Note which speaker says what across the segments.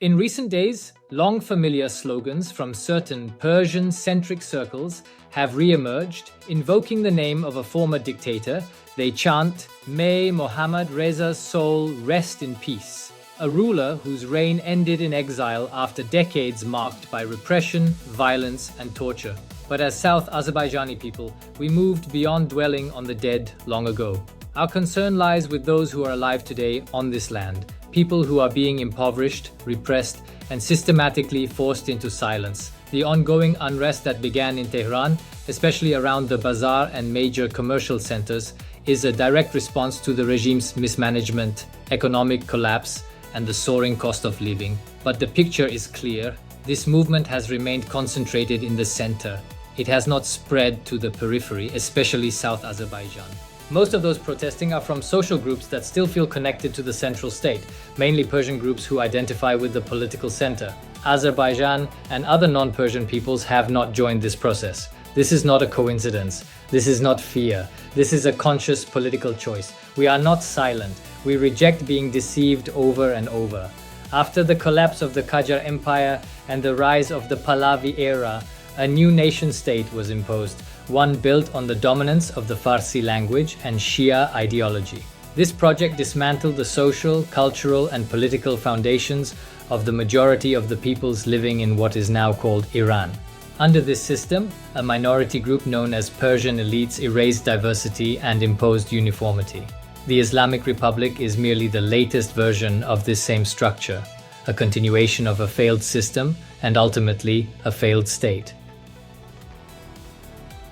Speaker 1: In recent days, long familiar slogans from certain Persian-centric circles have re-emerged, invoking the name of a former dictator. They chant, "May Mohammad Reza's soul rest in peace," a ruler whose reign ended in exile after decades marked by repression, violence, and torture. But as South Azerbaijani people, we moved beyond dwelling on the dead long ago. Our concern lies with those who are alive today on this land, people who are being impoverished, repressed, and systematically forced into silence. The ongoing unrest that began in Tehran, especially around the bazaar and major commercial centers, is a direct response to the regime's mismanagement, economic collapse, and the soaring cost of living. But the picture is clear. This movement has remained concentrated in the center. It has not spread to the periphery, especially South Azerbaijan. Most of those protesting are from social groups that still feel connected to the central state, mainly Persian groups who identify with the political center. Azerbaijan and other non-Persian peoples have not joined this process. This is not a coincidence. This is not fear. This is a conscious political choice. We are not silent. We reject being deceived over and over. After the collapse of the Qajar Empire and the rise of the Pahlavi era, a new nation-state was imposed, one built on the dominance of the Farsi language and Shia ideology. This project dismantled the social, cultural, and political foundations of the majority of the peoples living in what is now called Iran. Under this system, a minority group known as Persian elites erased diversity and imposed uniformity. The Islamic Republic is merely the latest version of this same structure, a continuation of a failed system and ultimately a failed state.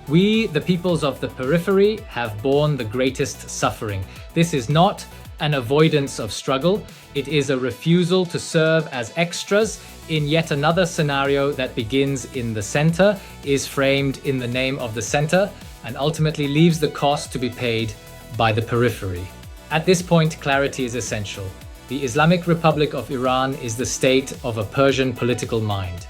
Speaker 1: We, the peoples of the periphery, have borne the greatest suffering. This is not an avoidance of struggle. It is a refusal to serve as extras in yet another scenario that begins in the center, is framed in the name of the center, and ultimately leaves the cost to be paid by the periphery. At this point, clarity is essential. The Islamic Republic of Iran is the state of a Persian political mind.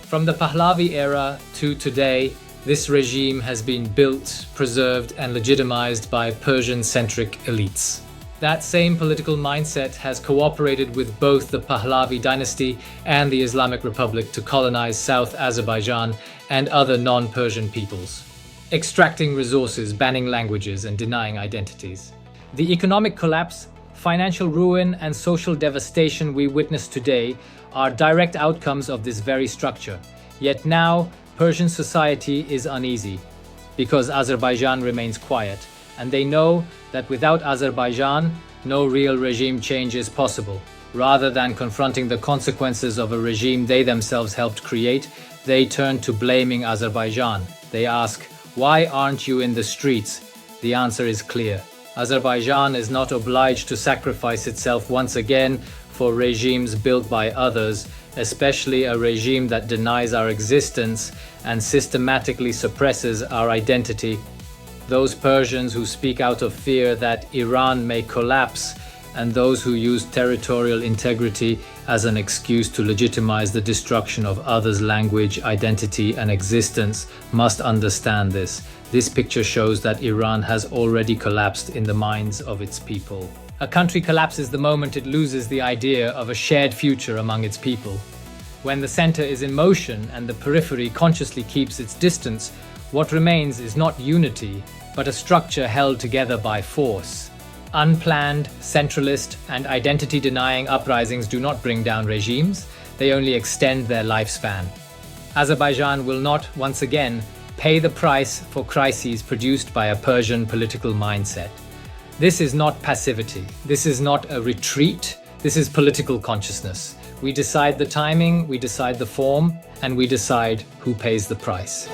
Speaker 1: From the Pahlavi era to today, this regime has been built, preserved, and legitimized by Persian-centric elites. That same political mindset has cooperated with both the Pahlavi dynasty and the Islamic Republic to colonize South Azerbaijan and other non-Persian peoples, extracting resources, banning languages, and denying identities. The economic collapse, financial ruin, and social devastation we witness today are direct outcomes of this very structure. Yet now, Persian society is uneasy because Azerbaijan remains quiet, and they know that without Azerbaijan, no real regime change is possible. Rather than confronting the consequences of a regime they themselves helped create, they turn to blaming Azerbaijan. They ask, "Why aren't you in the streets?" The answer is clear. Azerbaijan is not obliged to sacrifice itself once again for regimes built by others, especially a regime that denies our existence and systematically suppresses our identity. Those Persians who speak out of fear that Iran may collapse, and those who use territorial integrity as an excuse to legitimize the destruction of others' language, identity, and existence, must understand this. This picture shows that Iran has already collapsed in the minds of its people. A country collapses the moment it loses the idea of a shared future among its people. When the center is in motion and the periphery consciously keeps its distance, what remains is not unity, but a structure held together by force. Unplanned, centralist, and identity-denying uprisings do not bring down regimes, they only extend their lifespan. Azerbaijan will not, once again, pay the price for crises produced by a Persian political mindset. This is not passivity. This is not a retreat. This is political consciousness. We decide the timing, we decide the form, and we decide who pays the price.